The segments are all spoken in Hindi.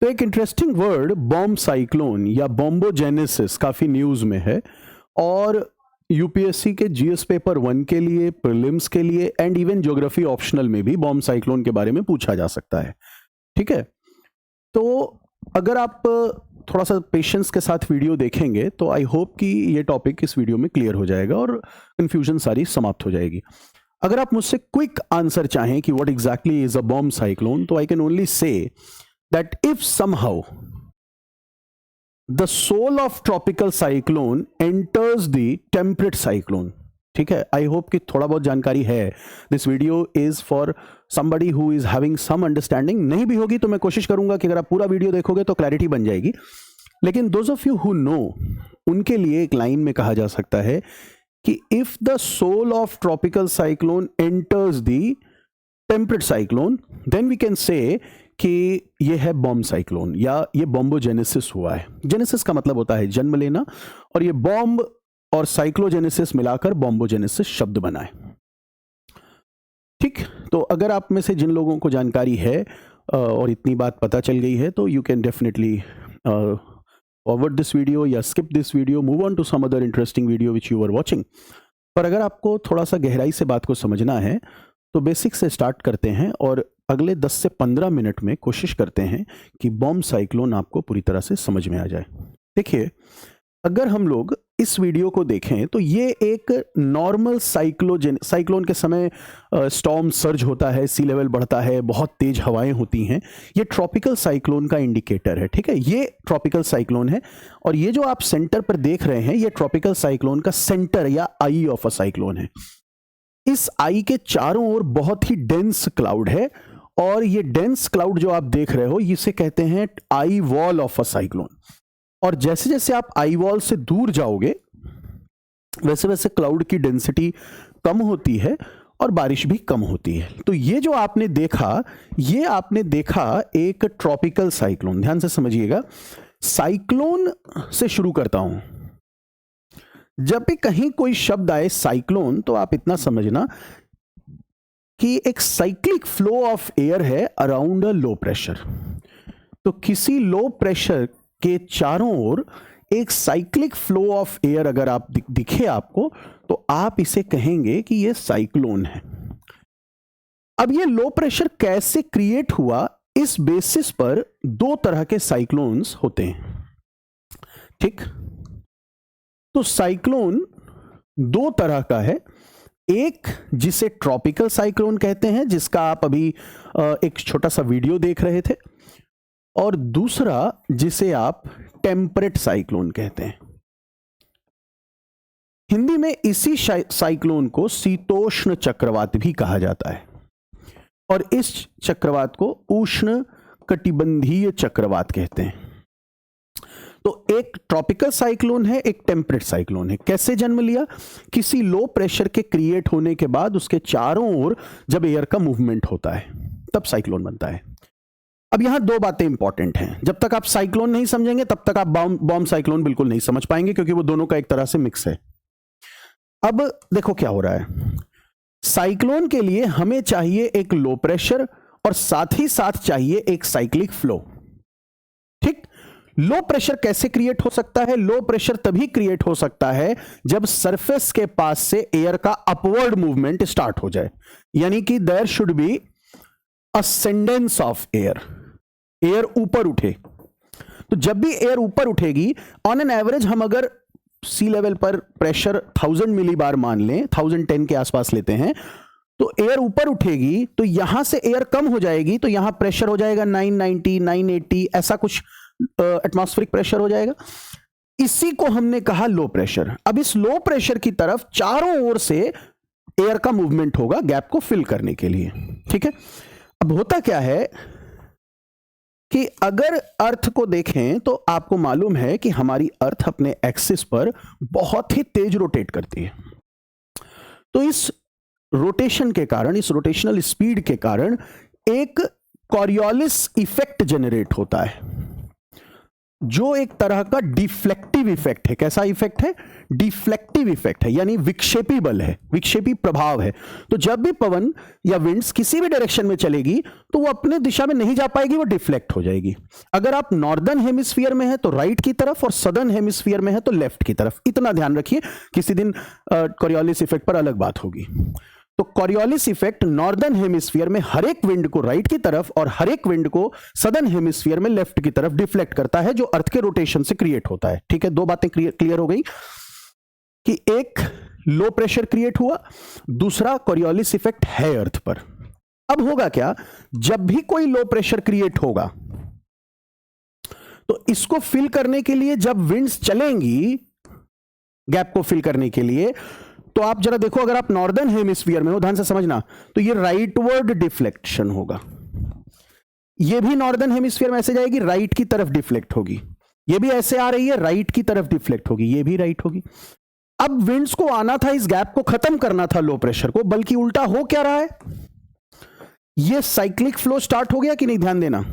तो एक इंटरेस्टिंग वर्ड बॉम्ब साइक्लोन या बॉम्बोजेनेसिस काफी न्यूज में है, और यूपीएससी के जीएस पेपर 1 के लिए, प्रीलिम्स के लिए एंड इवन ज्योग्राफी ऑप्शनल में भी बॉम्ब साइक्लोन के बारे में पूछा जा सकता है। ठीक है, तो अगर आप थोड़ा सा पेशेंस के साथ वीडियो देखेंगे तो आई होप कि ये टॉपिक इस वीडियो में क्लियर हो जाएगा और कंफ्यूजन सारी समाप्त हो जाएगी। अगर आप मुझसे क्विक आंसर चाहें कि what exactly is a bomb cyclone, तो I can only say that if somehow the soul of tropical cyclone enters the temperate cyclone. ठीक है, आई होप कि थोड़ा बहुत जानकारी है। This video is for somebody who is having some understanding। नहीं भी होगी तो मैं कोशिश करूंगा कि अगर आप पूरा वीडियो देखोगे तो क्लैरिटी बन जाएगी, लेकिन those of you who know, उनके लिए एक लाइन में कहा जा सकता है कि if the soul of tropical cyclone enters the temperate cyclone, then we can say कि ये है बॉम्ब साइक्लोन या ये बॉम्बोजेनेसिस हुआ है। जेनेसिस का मतलब होता है जन्म लेना, और ये बॉम्ब और साइक्लोजेनेसिस मिलाकर बॉम्बोजेनेसिस शब्द बना है। ठीक, तो अगर आप में से जिन लोगों को जानकारी है और इतनी बात पता चल गई है, तो you can definitely forward this video या skip this video, move on to some other interesting video which you are watching. पर अगर आपको थोड़ा सा गहराई से बात को समझना है तो बेसिक से स्टार्ट करते हैं और अगले 10 से 15 मिनट में कोशिश करते हैं कि बॉम्ब साइक्लोन आपको पूरी तरह से समझ में आ जाए। देखिए, अगर हम लोग इस वीडियो को देखें तो ये एक नॉर्मल साइक्लोन के समय स्टॉर्म सर्ज होता है, सी लेवल बढ़ता है, बहुत तेज हवाएं होती हैं। ये ट्रॉपिकल साइक्लोन का इंडिकेटर है। ठीक है, ये ट्रॉपिकल साइक्लोन है, और ये जो आप सेंटर पर देख रहे हैं ये ट्रॉपिकल साइक्लोन का सेंटर या आई ऑफ अ साइक्लोन है। इस आई के चारों ओर बहुत ही डेंस क्लाउड है, और ये डेंस क्लाउड जो आप देख रहे हो इसे कहते हैं eye wall of a cyclone. और जैसे जैसे आप आई वॉल से दूर जाओगे वैसे वैसे क्लाउड की डेंसिटी कम होती है और बारिश भी कम होती है। तो ये जो आपने देखा, ये आपने देखा एक ट्रॉपिकल साइक्लोन। ध्यान से समझिएगा, साइक्लोन से शुरू करता हूं। जब भी कहीं कोई शब्द आए साइक्लोन, तो आप इतना समझना कि एक साइक्लिक फ्लो ऑफ एयर है अराउंड अ लो प्रेशर। तो किसी लो प्रेशर के चारों ओर एक साइक्लिक फ्लो ऑफ एयर अगर आप दिखे आपको, तो आप इसे कहेंगे कि यह साइक्लोन है। अब ये लो प्रेशर कैसे क्रिएट हुआ, इस बेसिस पर दो तरह के साइक्लोन्स होते हैं। ठीक, तो साइक्लोन दो तरह का है। एक जिसे ट्रॉपिकल साइक्लोन कहते हैं, जिसका आप अभी एक छोटा सा वीडियो देख रहे थे, और दूसरा जिसे आप टेम्परेट साइक्लोन कहते हैं। हिंदी में इसी साइक्लोन को शीतोष्ण चक्रवात भी कहा जाता है, और इस चक्रवात को उष्ण कटिबंधीय चक्रवात कहते हैं। तो एक ट्रॉपिकल साइक्लोन है, एक टेम्परेट साइक्लोन है। कैसे जन्म लिया? किसी लो प्रेशर के क्रिएट होने के बाद उसके चारों ओर जब एयर का मूवमेंट होता है तब साइक्लोन बनता है। अब यहां दो बातें इंपॉर्टेंट हैं। जब तक आप साइक्लोन नहीं समझेंगे तब तक आप बॉम्ब साइक्लोन बिल्कुल नहीं समझ पाएंगे, क्योंकि वो दोनों का एक तरह से मिक्स है। अब देखो क्या हो रहा है। साइक्लोन के लिए हमें चाहिए एक लो प्रेशर और साथ ही साथ चाहिए एक साइक्लिक फ्लो। ठीक, लो प्रेशर कैसे क्रिएट हो सकता है? लो प्रेशर तभी क्रिएट हो सकता है जब सरफेस के पास से एयर का अपवर्ड मूवमेंट स्टार्ट हो जाए, यानी कि there should be ascendance of air, air ऊपर उठे। तो जब भी एयर ऊपर उठेगी, ऑन एन एवरेज हम अगर सी लेवल पर प्रेशर 1000 मिलीबार मान लें, 1010 के आसपास लेते हैं, तो एयर ऊपर उठेगी तो यहां से एयर कम हो जाएगी, तो यहां प्रेशर हो जाएगा 990, 980, ऐसा कुछ एटमॉस्फेरिक प्रेशर हो जाएगा। इसी को हमने कहा लो प्रेशर। अब इस लो प्रेशर की तरफ चारों ओर से एयर का मूवमेंट होगा गैप को फिल करने के लिए। ठीक है, अब होता क्या है कि अगर अर्थ को देखें तो आपको मालूम है कि हमारी अर्थ अपने एक्सिस पर बहुत ही तेज रोटेट करती है। तो इस रोटेशन के कारण, इस रोटेशनल स्पीड के कारण एक कॉरियोलिस इफेक्ट जनरेट होता है। जो एक तरह का डिफ्लेक्टिव इफेक्ट है। कैसा इफेक्ट है? डिफ्लेक्टिव इफेक्ट है, यानी विक्षेपी बल है, विक्षेपी प्रभाव है। तो जब भी पवन या विंड्स किसी भी डायरेक्शन में चलेगी तो वो अपने दिशा में नहीं जा पाएगी, वो डिफ्लेक्ट हो जाएगी। अगर आप नॉर्दर्न हेमिस्फीयर में है तो राइट की तरफ, और सदर्न हेमिस्फीयर में है तो लेफ्ट की तरफ। इतना ध्यान रखिए, किसी दिन कॉरियोलिस इफेक्ट पर अलग बात होगी। तो कॉरियोलिस इफेक्ट नॉर्दर्न हेमिस्फीयर में हर एक विंड को राइट की तरफ और हर एक विंड को सदर्न हेमिस्फीयर में लेफ्ट की तरफ डिफ्लेक्ट करता है, जो अर्थ के रोटेशन से क्रिएट होता है। ठीक है, दो बातें क्लियर हो गई कि एक लो प्रेशर क्रिएट हुआ, दूसरा कॉरियोलिस इफेक्ट है अर्थ पर। अब होगा क्या, जब भी कोई लो प्रेशर क्रिएट होगा तो इसको फिल करने के लिए जब विंड्स चलेंगी, गैप को फिल करने के लिए, तो आप जरा देखो, अगर आप नॉर्दर्न हेमिस्फीयर में हो, ध्यान से समझना, तो ये राइटवर्ड डिफ्लेक्शन होगा। ये भी नॉर्दर्न हेमिस्फीयर में ऐसे जाएगी, राइट की तरफ डिफ्लेक्ट होगी। ये भी ऐसे आ रही है, राइट की तरफ डिफ्लेक्ट होगी, ये भी राइट होगी। अब विंड्स को आना था, इस गैप को खत्म करना था लो प्रेशर को, बल्कि उल्टा हो क्या रहा है, ये साइक्लिक फ्लो स्टार्ट हो गया कि नहीं, ध्यान देना।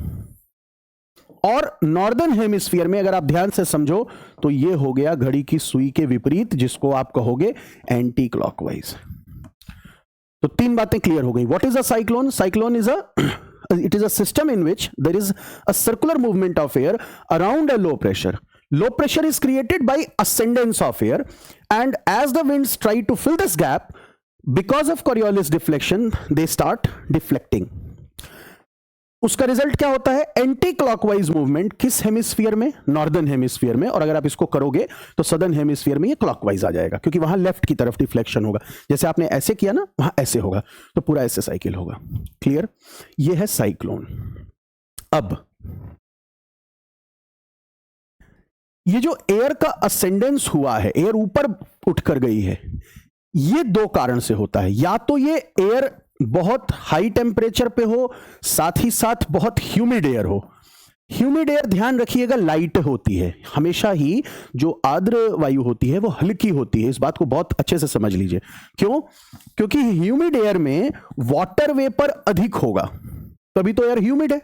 और नॉर्दर्न हेमिस्फीयर में अगर आप ध्यान से समझो तो ये हो गया घड़ी की सुई के विपरीत, जिसको आप कहोगे एंटी क्लॉकवाइज। तो तीन बातें क्लियर हो गई। What is a cyclone? Cyclone is it is a system in which there is a circular movement of air around a low pressure. Low pressure is created by ascendance of air, and as the winds try to fill this gap, because of Coriolis deflection, they start deflecting. उसका रिजल्ट क्या होता है? Anti clockwise movement. किस हेमिस्फीयर में? नॉर्दर्न हेमिस्फीयर में। और अगर आप इसको करोगे तो सदर्न हेमिस्फीयर में ये क्लॉकवाइज आ जाएगा, क्योंकि वहां लेफ्ट की तरफ डिफ्लेक्शन होगा। जैसे आपने ऐसे किया ना, वहां ऐसे होगा, तो पूरा ऐसे साइकिल होगा। क्लियर? ये है साइक्लोन। अब ये जो एयर का असेंडेंस हुआ है, एयर ऊपर उठकर गई है, ये दो कारण से होता है। या तो ये एयर बहुत हाई टेम्परेचर पे हो, साथ ही साथ बहुत ह्यूमिड एयर हो। ह्यूमिड एयर, ध्यान रखिएगा, लाइट होती है। हमेशा ही जो आर्द्र वायु होती है वो हल्की होती है। इस बात को बहुत अच्छे से समझ लीजिए। क्यों? क्योंकि ह्यूमिड एयर में वाटर वेपर अधिक होगा, तभी तो एयर ह्यूमिड है।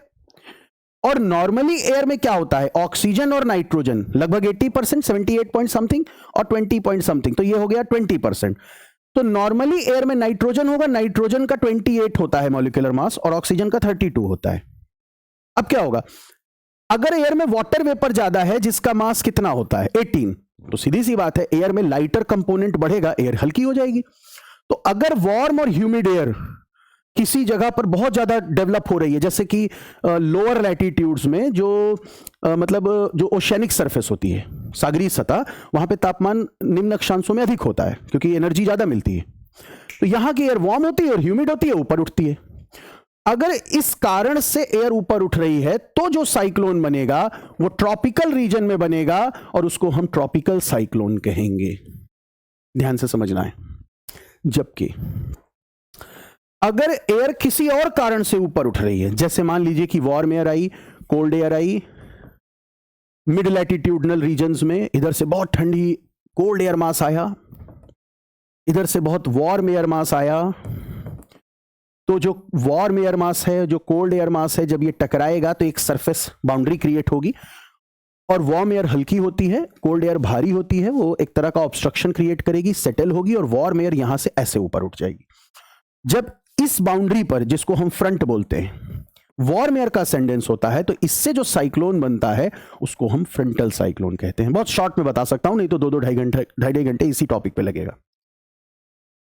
और नॉर्मली एयर में क्या होता है? ऑक्सीजन और नाइट्रोजन लगभग 80%, 78 पॉइंट समथिंग और 20 पॉइंट समथिंग, तो ये हो गया 20%। तो नॉर्मली एयर में नाइट्रोजन होगा, नाइट्रोजन का 28 होता है मॉलिक्यूलर मास और ऑक्सीजन का 32 होता है। अब क्या होगा? अगर एयर में वाटर वेपर ज्यादा है, जिसका मास कितना होता है? 18, तो सीधी सी बात है, एयर में लाइटर कंपोनेंट बढ़ेगा, एयर हल्की हो जाएगी। तो अगर वार्म और ह्यूमिड एयर किसी जगह पर बहुत ज्यादा डेवलप हो रही है, जैसे कि लोअर लैटिट्यूड्स में जो मतलब जो ओशियनिक सरफेस होती है, सागरीय सतह, वहां पे तापमान निम्न अक्षांशों में अधिक होता है, क्योंकि एनर्जी ज्यादा मिलती है। तो यहां की एयर वार्म होती है और ह्यूमिड होती है, ऊपर उठती है। अगर इस कारण से एयर ऊपर उठ रही है तो जो साइक्लोन बनेगा वो ट्रॉपिकल रीजन में बनेगा, और उसको हम ट्रॉपिकल साइक्लोन कहेंगे। ध्यान से समझना है। जबकि अगर एयर किसी और कारण से ऊपर उठ रही है, जैसे मान लीजिए कि वार्म एयर आई, कोल्ड एयर आई, मिड लैटिट्यूडनल रीजन्स में इधर से बहुत ठंडी कोल्ड एयर मास आया, इधर से बहुत वार्म एयर मास आया, तो जो वार्म एयर मास है, जो कोल्ड एयर मास है, जब ये टकराएगा तो एक सरफेस बाउंड्री क्रिएट होगी, और वार्म एयर हल्की होती है, कोल्ड एयर भारी होती है, वो एक तरह का ऑब्स्ट्रक्शन क्रिएट करेगी, सेटल होगी, और वार्म एयर यहां से ऐसे ऊपर उठ जाएगी। जब इस बाउंड्री पर, जिसको हम फ्रंट बोलते हैं, वार्म एयर का असेंडेंस होता है, तो इससे जो साइक्लोन बनता है उसको हम फ्रंटल साइक्लोन कहते हैं। बहुत शॉर्ट में बता सकता हूं, नहीं तो 2-2 घंटे इसी टॉपिक पे लगेगा।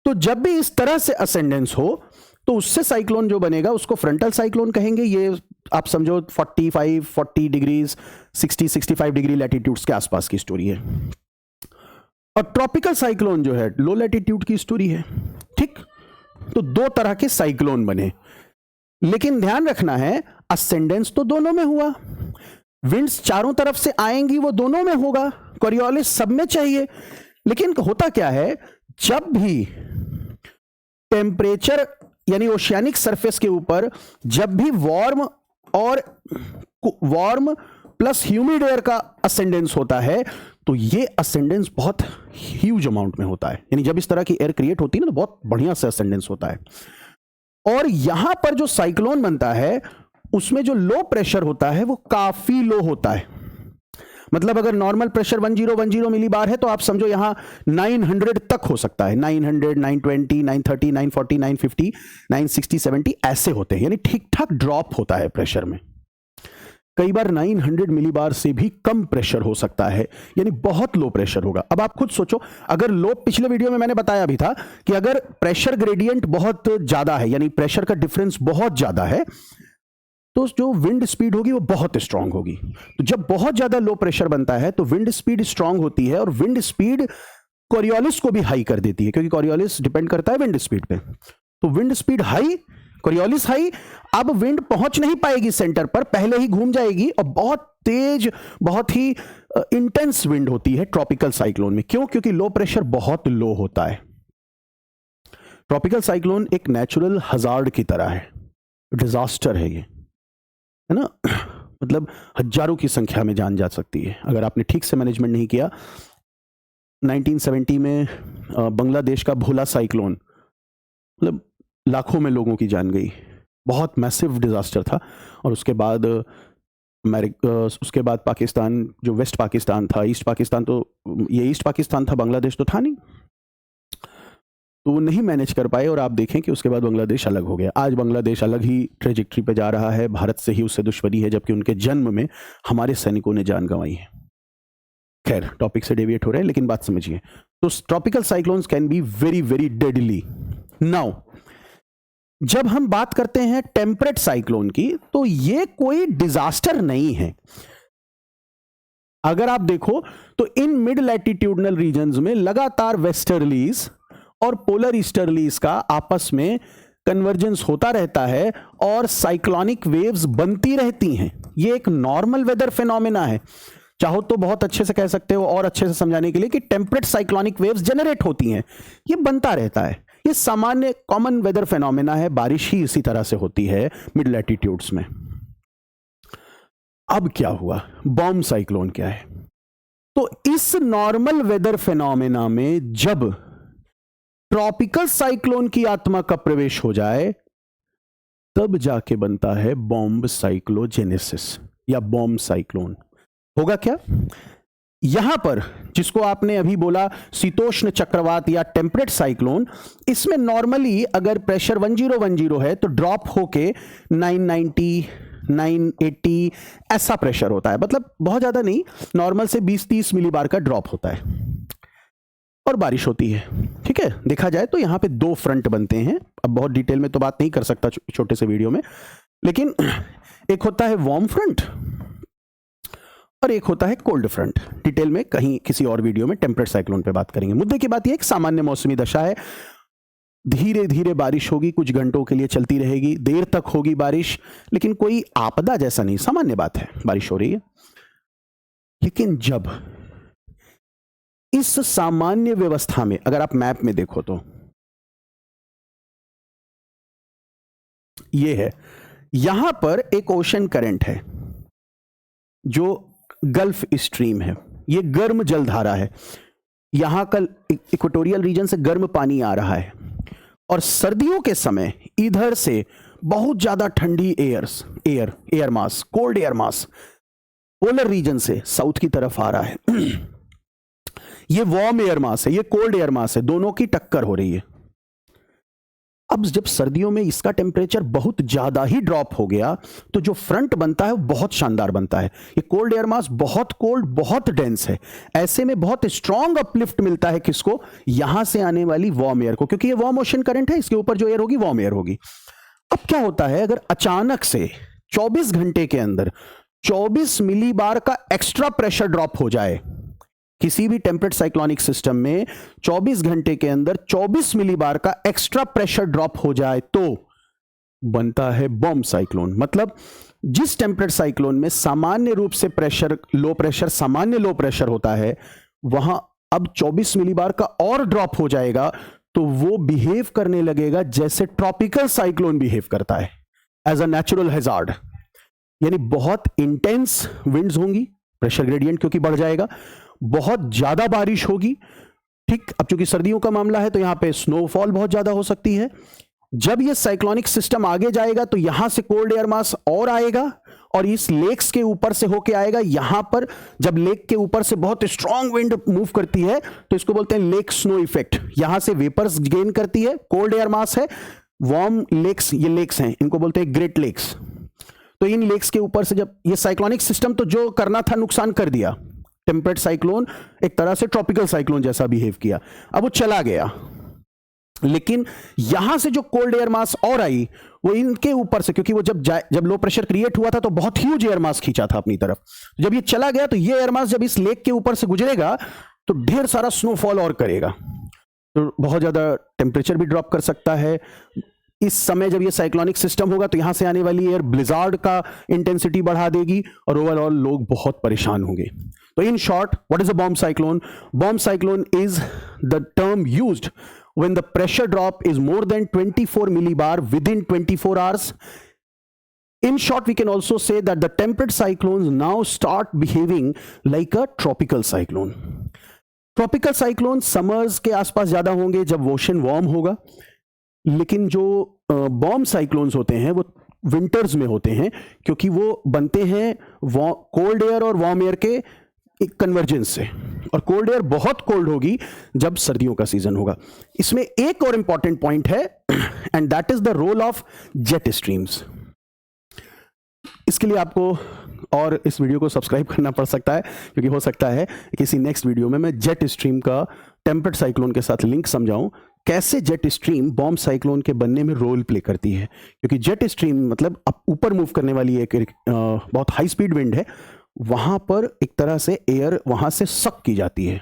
तो जब भी इस तरह से असेंडेंस हो तो उससे साइक्लोन जो बनेगा उसको फ्रंटल साइक्लोन कहेंगे। ये आप समझो 40 डिग्रीज 60-65 डिग्री लैटिट्यूड्स के आसपास की स्टोरी है। और ट्रॉपिकल साइक्लोन जो है लो लैटिट्यूड की स्टोरी है। ठीक, तो दो तरह के साइक्लोन बने, लेकिन ध्यान रखना है असेंडेंस तो दोनों में हुआ, विंड्स चारों तरफ से आएंगी, वो दोनों में होगा, कॉरियोलिस सब में चाहिए। लेकिन होता क्या है, जब भी टेम्परेचर यानी ओशियानिक सरफेस के ऊपर जब भी वार्म प्लस ह्यूमिड एयर का असेंडेंस होता है, तो ये असेंडेंस बहुत ह्यूज अमाउंट में होता है। यानी जब इस तरह की एयर क्रिएट होती है ना, तो बहुत बढ़िया से असेंडेंस होता है। और यहां पर जो साइक्लोन बनता है उसमें जो लो प्रेशर होता है वो काफी लो होता है। मतलब अगर नॉर्मल प्रेशर 1010 मिलीबार है तो आप समझो यहां 900 तक हो सकता है, 900, 920, 930, 940, 950, 960, 70 ऐसे होते हैं, यानी ठीक ठाक ड्रॉप होता है प्रेशर में। कई बार 900 मिलीबार से भी कम प्रेशर हो सकता है, यानी बहुत लो प्रेशर होगा। अब आप खुद सोचो, अगर लो, पिछले वीडियो में मैंने बताया भी था कि अगर प्रेशर ग्रेडियंट बहुत ज्यादा है, यानी प्रेशर का डिफरेंस बहुत ज्यादा है, तो जो विंड स्पीड होगी वो बहुत स्ट्रांग होगी। तो जब बहुत ज्यादा लो प्रेशर बनता है तो विंड स्पीड स्ट्रांग होती है, और विंड स्पीड कोरियोलिस को भी हाई कर देती है, क्योंकि कोरियोलिस डिपेंड करता है विंड स्पीड पे। तो wind speed high, Coriolis high, अब विंड पहुंच नहीं पाएगी सेंटर पर, पहले ही घूम जाएगी, और बहुत तेज, बहुत ही इंटेंस विंड होती है ट्रॉपिकल साइक्लोन में। क्यों? क्योंकि लो प्रेशर बहुत लो होता है। ट्रॉपिकल साइक्लोन एक नेचुरल हजार्ड की तरह है, डिजास्टर है ये, है ना। मतलब हजारों की संख्या में जान जा सकती है अगर आपने ठीक से मैनेजमेंट नहीं किया। 1970 में बांग्लादेश का भोला साइक्लोन, मतलब लाखों में लोगों की जान गई, बहुत मैसिव डिजास्टर था। और उसके बाद पाकिस्तान, जो वेस्ट पाकिस्तान था, ईस्ट पाकिस्तान, तो ये ईस्ट पाकिस्तान था, बांग्लादेश तो था नहीं, तो वो नहीं मैनेज कर पाए, और आप देखें कि उसके बाद बांग्लादेश अलग हो गया। आज बांग्लादेश अलग ही ट्रेजेक्ट्री पे जा रहा है, भारत से ही उससे दुश्मनी है, जबकि उनके जन्म में हमारे सैनिकों ने जान गंवाई है। खैर, टॉपिक से डेविएट हो रहे हैं, लेकिन बात समझिए। तो tropical cyclones can be very very deadly. Now जब हम बात करते हैं टेम्परेट साइक्लोन की, तो ये कोई डिजास्टर नहीं है। अगर आप देखो तो इन मिड लैटिट्यूडनल रीजन्स में लगातार वेस्टर्लीज और पोलर ईस्टर्लीज का आपस में कन्वर्जेंस होता रहता है, और साइक्लोनिक वेव्स बनती रहती हैं। ये एक नॉर्मल वेदर फिनोमेना है। चाहो तो बहुत अच्छे से कह सकते हो, और अच्छे से समझाने के लिए, कि टेम्परेट साइक्लोनिक वेव्स जनरेट होती हैं, ये बनता रहता है, ये सामान्य कॉमन वेदर फिनोमेना है। बारिश ही इसी तरह से होती है मिड लैटिट्यूड्स में। अब क्या हुआ, बॉम्ब साइक्लोन क्या है? तो इस नॉर्मल वेदर फिनोमेना में जब ट्रॉपिकल साइक्लोन की आत्मा का प्रवेश हो जाए, तब जाके बनता है बॉम्ब साइक्लोजेनेसिस या बॉम्ब साइक्लोन। होगा क्या? यहां पर जिसको आपने अभी बोला शीतोष्ण चक्रवात या टेम्परेट साइक्लोन, इसमें नॉर्मली अगर प्रेशर 1010 है तो ड्रॉप होके 990, 980 ऐसा प्रेशर होता है। मतलब बहुत ज्यादा नहीं, नॉर्मल से 20-30 मिलीबार का ड्रॉप होता है, और बारिश होती है। ठीक है, देखा जाए तो यहां पे दो फ्रंट बनते हैं। अब बहुत डिटेल में तो बात नहीं कर सकता छोटे से वीडियो में, लेकिन एक होता है वार्म फ्रंट और एक होता है कोल्ड फ्रंट। डिटेल में कहीं किसी और वीडियो में टेम्परेट साइक्लोन पे बात करेंगे। मुद्दे की बात यह एक सामान्य मौसमी दशा है, धीरे धीरे बारिश होगी, कुछ घंटों के लिए चलती रहेगी, देर तक होगी बारिश, लेकिन कोई आपदा जैसा नहीं, सामान्य बात है, बारिश हो रही है। लेकिन जब इस सामान्य व्यवस्था में, अगर आप मैप में देखो तो ये है, यहां पर एक ओशन करंट है जो गल्फ स्ट्रीम है, ये गर्म जलधारा है, यहां का इक्वेटोरियल रीजन से गर्म पानी आ रहा है, और सर्दियों के समय इधर से बहुत ज्यादा ठंडी air mass, cold air mass polar region से साउथ की तरफ आ रहा है। ये वार्म एयर मास है, ये कोल्ड एयर मास है, दोनों की टक्कर हो रही है। अब जब सर्दियों में इसका टेम्परेचर बहुत ज्यादा ही ड्रॉप हो गया, तो जो फ्रंट बनता है वो बहुत शानदार बनता है। ये कोल्ड एयर मास बहुत कोल्ड, बहुत डेंस है, ऐसे में बहुत स्ट्रॉन्ग अपलिफ्ट मिलता है किसको? यहां से आने वाली वार्म एयर को, क्योंकि ये वार्म ओशन करंट है, इसके ऊपर जो एयर होगी वार्म एयर होगी। अब क्या होता है, अगर अचानक से 24 घंटे के अंदर 24 मिलीबार का एक्स्ट्रा प्रेशर ड्रॉप हो जाए, किसी भी टेम्परेट साइक्लोनिक सिस्टम में 24 घंटे के अंदर 24 मिलीबार का एक्स्ट्रा प्रेशर ड्रॉप हो जाए, तो बनता है बॉम्ब साइक्लोन। मतलब जिस टेम्परेट साइक्लोन में सामान्य रूप से प्रेशर लो प्रेशर, सामान्य लो प्रेशर होता है, वहां अब 24 मिलीबार का और ड्रॉप हो जाएगा, तो वो बिहेव करने लगेगा जैसे ट्रॉपिकल साइक्लोन बिहेव करता है, एज अ नेचुरल हैजार्ड। यानी बहुत इंटेंस विंड्स होंगी, प्रेशर ग्रेडियंट क्योंकि बढ़ जाएगा, बहुत ज्यादा बारिश होगी। ठीक, अब चूंकि सर्दियों का मामला है तो यहां पे स्नोफॉल बहुत ज्यादा हो सकती है, जब ये साइक्लोनिक सिस्टम आगे जाएगा तो यहां से कोल्ड एयर मास और आएगा और इस लेक्स के ऊपर से होके आएगा यहां पर। जब लेक के ऊपर से बहुत स्ट्रांग विंड मूव करती है तो इसको बोलते हैं लेक स्नो इफेक्ट। यहां से वेपर्स गेन करती है, कोल्ड एयर मास है, वार्म लेक्स, ये लेक्स हैं, इनको बोलते हैं ग्रेट लेक्स। तो इन लेक्स के ऊपर से जब ये साइक्लोनिक सिस्टम तो जो करना था नुकसान कर दिया, टेम्परेट साइक्लोन एक तरह से ट्रॉपिकल साइक्लोन जैसा बिहेव किया, अब वो चला गया। लेकिन यहां से जो कोल्ड एयर मास और आई वो इनके ऊपर से, क्योंकि वो जब लो प्रेशर क्रिएट हुआ था तो बहुत ह्यूज एयर मास खींचा था अपनी तरफ, जब ये चला गया तो ये एयर मास जब इस लेक के ऊपर से गुजरेगा तो ढेर सारा स्नोफॉल और करेगा, तो बहुत ज्यादा टेम्परेचर भी ड्रॉप कर सकता है। इस समय जब ये साइक्लोनिक सिस्टम होगा तो यहां से आने वाली एयर ब्लिजार्ड का इंटेंसिटी बढ़ा देगी और ओवरऑल लोग बहुत परेशान होंगे। तो in short, what is a bomb cyclone? Bomb cyclone is the term used when the pressure drop is more than 24 millibar within 24 hours. In short, we can also say that the temperate cyclones now start behaving like a tropical cyclone. Tropical cyclones summers के आसपास ज्यादा होंगे जब ओशन वार्म होगा, लेकिन जो बॉम्ब साइक्लोन्स होते हैं वो विंटर्स में होते हैं, क्योंकि वो बनते हैं कोल्ड एयर और वार्म एयर के एक कन्वर्जेंस से, और कोल्ड एयर बहुत कोल्ड होगी जब सर्दियों का सीजन होगा। इसमें एक और इंपॉर्टेंट पॉइंट है and that is the role of jet streams. इसके लिए आपको और इस वीडियो को सब्सक्राइब करना पड़ सकता है, क्योंकि हो सकता है किसी नेक्स्ट वीडियो में मैं जेट स्ट्रीम का टेम्परेट साइक्लोन के साथ लिंक समझाऊं, कैसे जेट स्ट्रीम बॉम्ब साइक्लोन के बनने में रोल प्ले करती है। क्योंकि जेट स्ट्रीम मतलब ऊपर मूव करने वाली एक बहुत हाई स्पीड विंड है, वहां पर एक तरह से एयर वहां से सक की जाती है।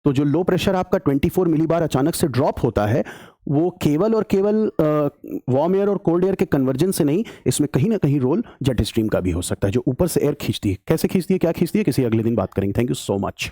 तो जो लो प्रेशर आपका 24 मिलीबार अचानक से ड्रॉप होता है, वो केवल और केवल वार्म एयर और कोल्ड एयर के कन्वर्जेंस से नहीं, इसमें कहीं ना कहीं रोल जेट स्ट्रीम का भी हो सकता है, जो ऊपर से एयर खींचती है। कैसे खींचती है, क्या खींचती है, किसी अगले दिन बात करेंगे। Thank you so much.